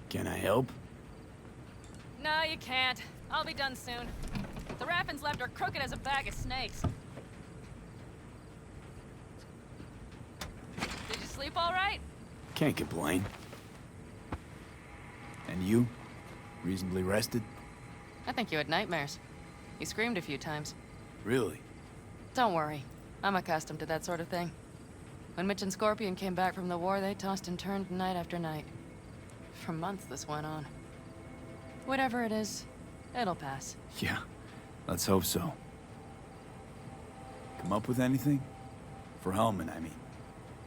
Can I help? No, you can't. I'll be done soon. The raffins left are crooked as a bag of snakes. Did you sleep all right? Can't complain. And you? Reasonably rested? I think you had nightmares. You screamed a few times. Really? Don't worry. I'm accustomed to that sort of thing. When Mitch and Scorpion came back from the war, they tossed and turned night after night. For months this went on. Whatever it is, it'll pass. Yeah, let's hope so. Come up with anything? For Hellman, I mean.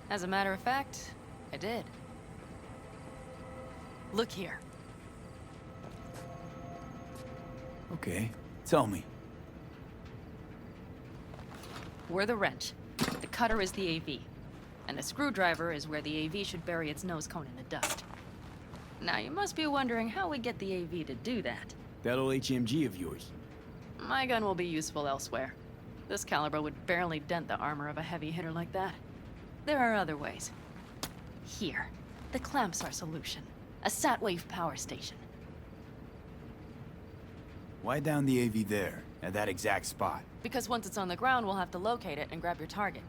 As a matter of fact, I did. Look here. Okay, tell me. We're the wrench. The cutter is the AV. And the screwdriver is where the AV should bury its nose cone in the dust. Now, you must be wondering how we get the AV to do that. That old HMG of yours. My gun will be useful elsewhere. This caliber would barely dent the armor of a heavy hitter like that. There are other ways. Here. The clamp's our solution. A Satwave power station. Why down the AV there, at that exact spot? Because once it's on the ground, we'll have to locate it and grab your target.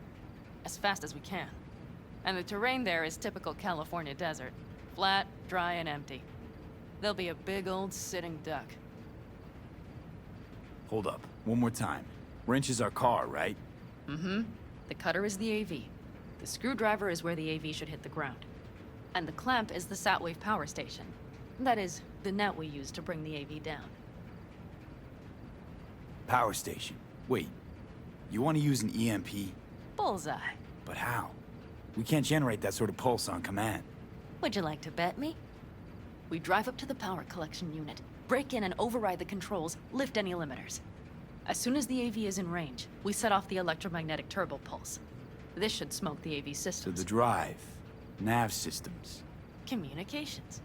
As fast as we can. And the terrain there is typical California desert. Flat, dry, and empty. There'll be a big old sitting duck. Hold up, one more time. Wrench is our car, right? Mm-hmm. The cutter is the AV. The screwdriver is where the AV should hit the ground. And the clamp is the Satwave power station. That is, the net we use to bring the AV down. Power station. Wait, you want to use an EMP? Bullseye. But how? We can't generate that sort of pulse on command. Would you like to bet me? We drive up to the power collection unit, break in and override the controls, lift any limiters. As soon as the AV is in range, we set off the electromagnetic turbo pulse. This should smoke the AV So systems. the drive, nav systems. Communications.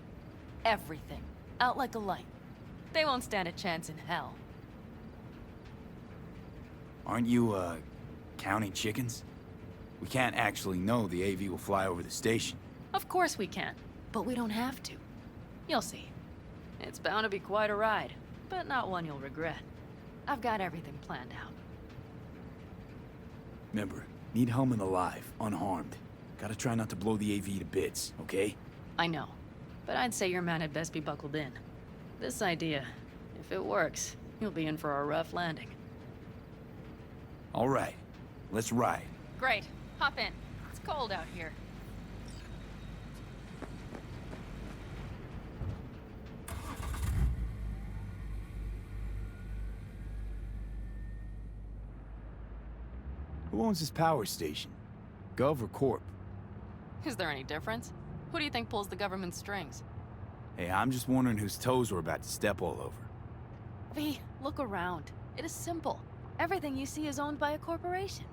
Everything. Out like a light. They won't stand a chance in hell. Aren't you, counting chickens? We can't actually know the AV will fly over the station. Of course we can, but we don't have to. You'll see. It's bound to be quite a ride, but not one you'll regret. I've got everything planned out. Remember, need Hellman alive, unharmed. Gotta try not to blow the AV to bits, okay? I know, but I'd say your man had best be buckled in. This idea, if it works, you'll be in for a rough landing. All right, let's ride. Great. Hop in. It's cold out here. Who owns this power station? Gov or Corp? Is there any difference? Who do you think pulls the government's strings? Hey, I'm just wondering whose toes we're about to step all over. V, look around. It is simple. Everything you see is owned by a corporation.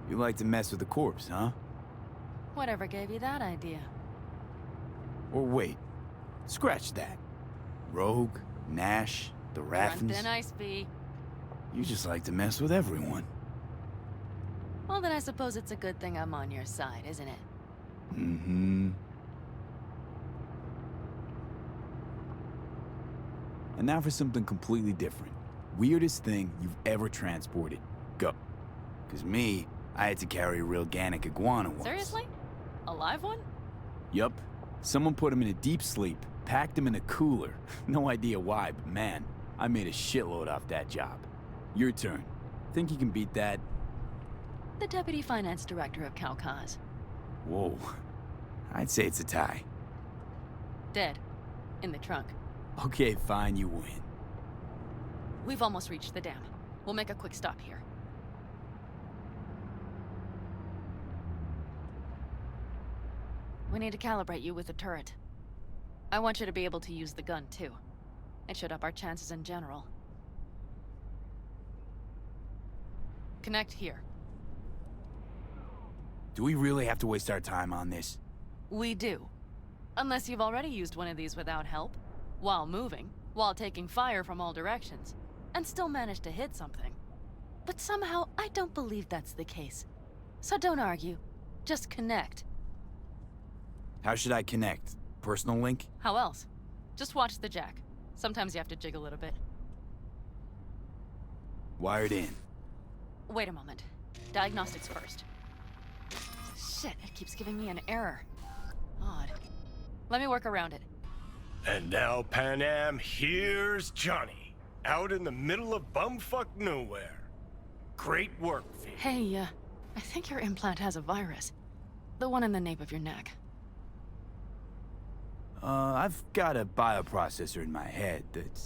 You like to mess with the corpse, huh? Whatever gave you that idea? Or wait, scratch that. Rogue, Nash, the Run Raffins. thin ice, V. You just like to mess with everyone. Well, then I suppose it's a good thing I'm on your side, isn't it? Mm-hmm. And now for something completely different. Weirdest thing you've ever transported. Go. 'Cause me, I had to carry a real Gannic iguana once. Seriously? A live one? Yup. Someone put him in a deep sleep, packed him in a cooler. No idea why, but man, I made a shitload off that job. Your turn. Think you can beat that? The deputy finance director of Kaukaz. Whoa. I'd say it's a tie. Dead. In the trunk. Okay, fine, you win. We've almost reached the dam. We'll make a quick stop here. We need to calibrate you with the turret. I want you to be able to use the gun, too. It should up our chances in general. Connect here. Do we really have to waste our time on this? We do. Unless you've already used one of these without help, while moving, while taking fire from all directions, and still managed to hit something. But somehow, I don't believe that's the case. So don't argue. Just connect. How should I connect? Personal link? How else? Just watch the jack. Sometimes you have to jig a little bit. Wired in. Wait a moment. Diagnostics first. Shit, it keeps giving me an error. Odd. Let me work around it. And now, Pan Am, here's Johnny. Out in the middle of bumfuck nowhere. Great work, V. Hey, I think your implant has a virus. The one in the nape of your neck. I've got a bioprocessor in my head that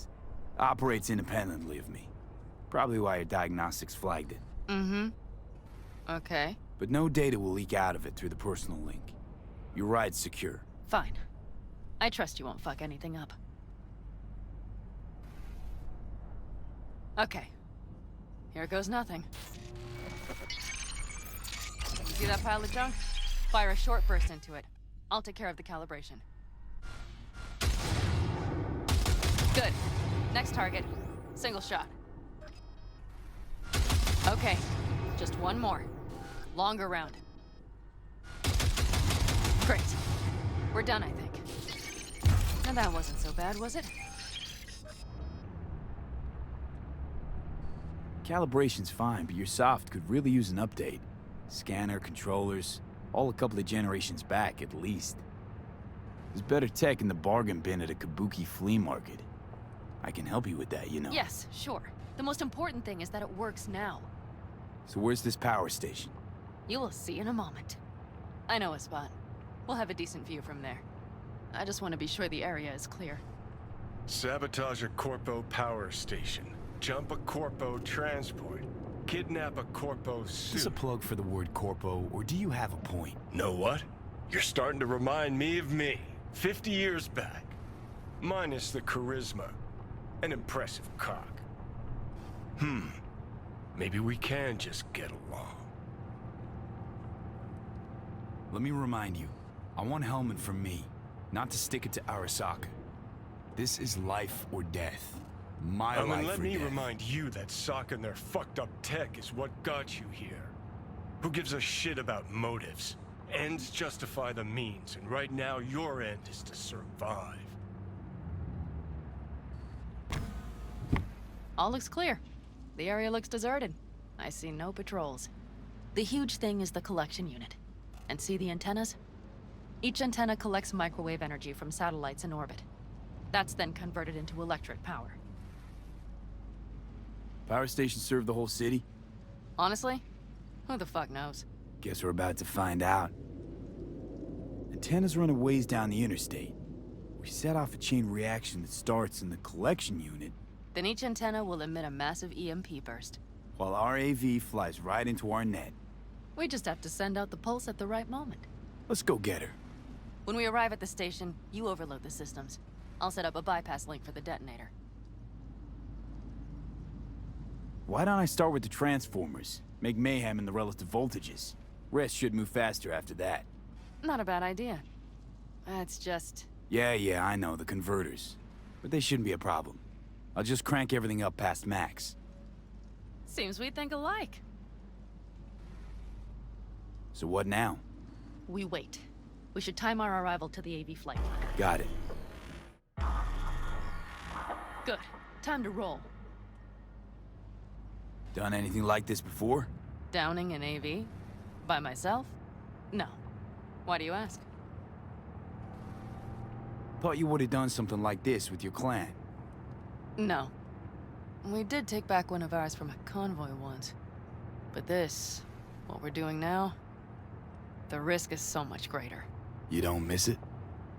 operates independently of me. Probably why your diagnostics flagged it. Mm-hmm. Okay. But no data will leak out of it through the personal link. Your ride's secure. Fine. I trust you won't fuck anything up. Okay. Here goes nothing. See that pile of junk? Fire a short burst into it. I'll take care of the calibration. Good. Next target. Single shot. Okay. Just one more. Longer round. Great. We're done, I think. Now that wasn't so bad, was it? Calibration's fine, but your soft could really use an update. Scanner, controllers, all a couple of generations back, at least. There's better tech in the bargain bin at a kabuki flea market. I can help you with that, you know. Yes, sure. The most important thing is that it works now. So where's this power station? You will see in a moment. I know a spot. We'll have a decent view from there. I just want to be sure the area is clear. Sabotage a Corpo power station. Jump a Corpo transport. Kidnap a Corpo Is this a suit. plug for the word corpo, or do you have a point? Know what? You're starting to remind me of me, 50 years back. Minus the charisma. An impressive cock. Maybe we can just get along. Let me remind you, I want Hellman from me, not to stick it to Arasaka. This is life or death. My life Let or me death. remind you that Sokka and their fucked up tech is what got you here. Who gives a shit about motives? Ends justify the means, and right now your end is to survive. All looks clear. The area looks deserted. I see no patrols. The huge thing is the collection unit. And see the antennas? Each antenna collects microwave energy from satellites in orbit. That's then converted into electric power. Power stations serve the whole city? Honestly, who the fuck knows? Guess we're about to find out. Antennas run a ways down the interstate. We set off a chain reaction that starts in the collection unit, Then each antenna will emit a massive EMP burst. while our AV flies right into our net. We just have to send out the pulse at the right moment. Let's go get her. When we arrive at the station, you overload the systems. I'll set up a bypass link for the detonator. Why don't I start with the transformers? Make mayhem in the relative voltages. Rest should move faster after that. Not a bad idea. It's just... Yeah, I know, the converters. But they shouldn't be a problem. I'll just crank everything up past max. seems we think alike. So what now? We wait. We should time our arrival to the AV flight. Got it. Good. Time to roll. Done anything like this before? Downing an AV? By myself? No. Why do you ask? Thought you would have done something like this with your clan. No. We did take back one of ours from a convoy once. But this, what we're doing now, the risk is so much greater. You don't miss it?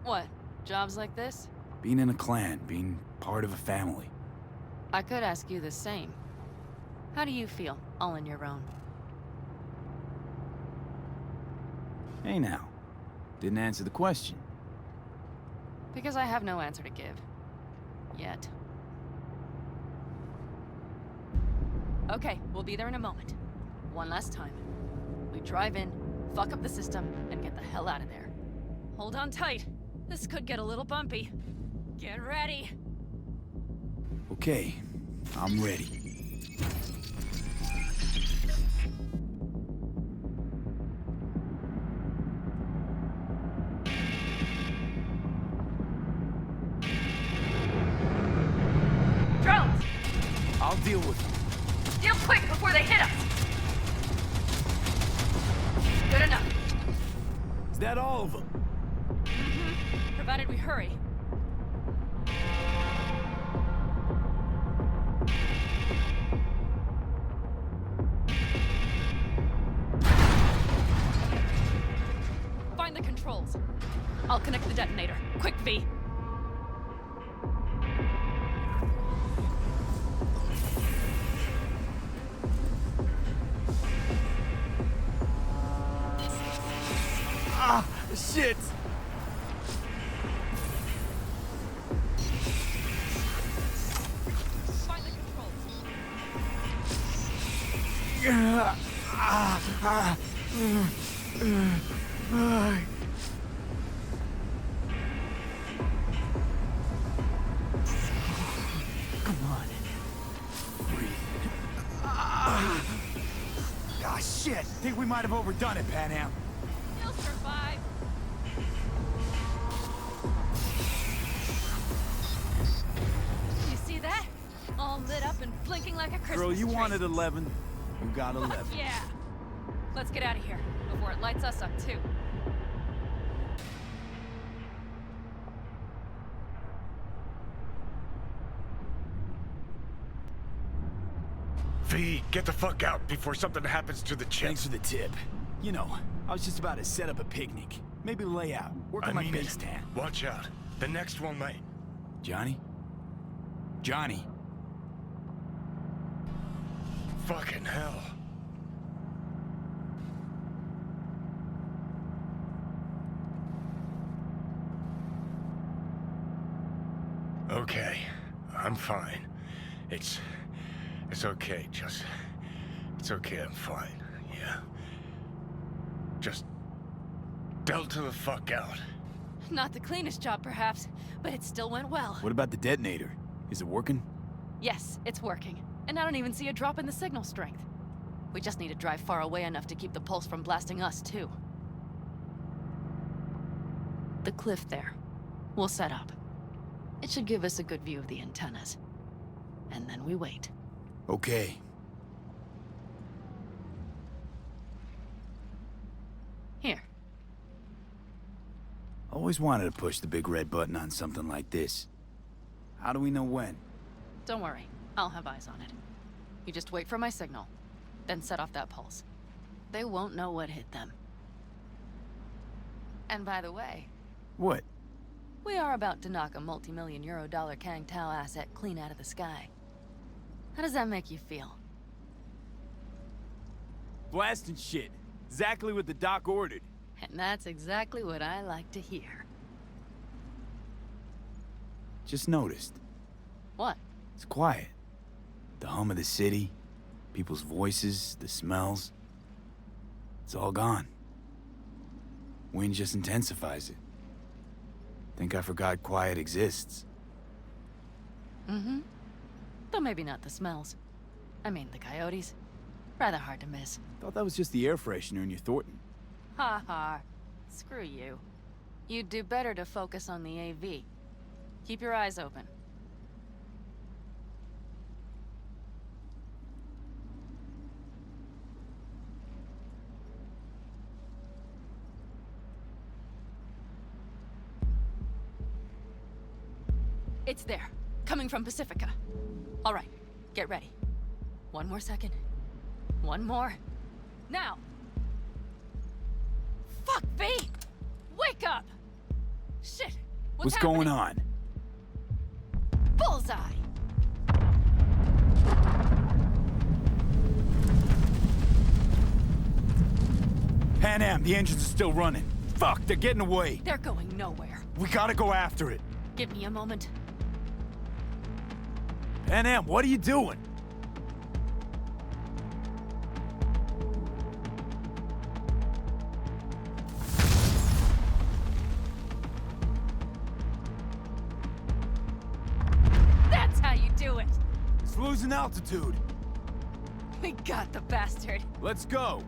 What? Jobs like this? Being in a clan, being part of a family. I could ask you the same. How do you feel, all on your own? Hey now. Didn't answer the question. Because I have no answer to give. Yet. Okay, we'll be there in a moment. One last time. We drive in, fuck up the system, and get the hell out of there. Hold on tight. This could get a little bumpy. Get ready. Okay, I'm ready. deal with them. Deal quick before they hit us! Good enough. Is that all of them? Provided we hurry. Find the controls. I'll connect the detonator. Quick, V. Ah, shit! Find the controls. Come on. Breathe. Ah, shit! Think we might have overdone it, Pan Am. You'll survive. You see that? All lit up and blinking like a Christmas Girl, you tree. wanted 11. You got 11. Fuck yeah! Let's get out of here before it lights us up too. V, get the fuck out before something happens to the chip. Thanks for the tip. You know, I was just about to set up a picnic. Maybe lay out. Work on my base tan. Watch out. The next one might. Johnny? Johnny? Fucking hell. Okay, I'm fine. It's okay, it's okay, I'm fine, yeah. Just delta the fuck out. Not the cleanest job, perhaps, but it still went well. What about the detonator? Is it working? Yes, it's working. And I don't even see a drop in the signal strength. We just need to drive far away enough to keep the pulse from blasting us, too. The cliff there. We'll set up. It should give us a good view of the antennas. And then we wait. Okay. Here. Always wanted to push the big red button on something like this. How do we know when? Don't worry. I'll have eyes on it. You just wait for my signal. Then set off that pulse. They won't know what hit them. And by the way, What? we are about to knock a multi-million-euro Kang Tao asset clean out of the sky. How does that make you feel? Blasting shit. Exactly what the doc ordered. And that's exactly what I like to hear. Just noticed. What? It's quiet. The hum of the city, people's voices, the smells. It's all gone. Wind just intensifies it. Think I forgot quiet exists. Mm-hmm. Though maybe not the smells. I mean, the coyotes. Rather hard to miss. Thought that was just the air freshener in your Thornton. Ha ha. Screw you. You'd do better to focus on the AV. Keep your eyes open. It's there. Coming from Pacifica. All right. Get ready. One more second. One more. Now! Fuck, V! Wake up! Shit! What's going on? Bullseye! Pan Am, the engines are still running. Fuck, they're getting away. They're going nowhere. We gotta go after it. Give me a moment. Pan Am, what are you doing? That's how you do it! It's losing altitude. We got the bastard. Let's go.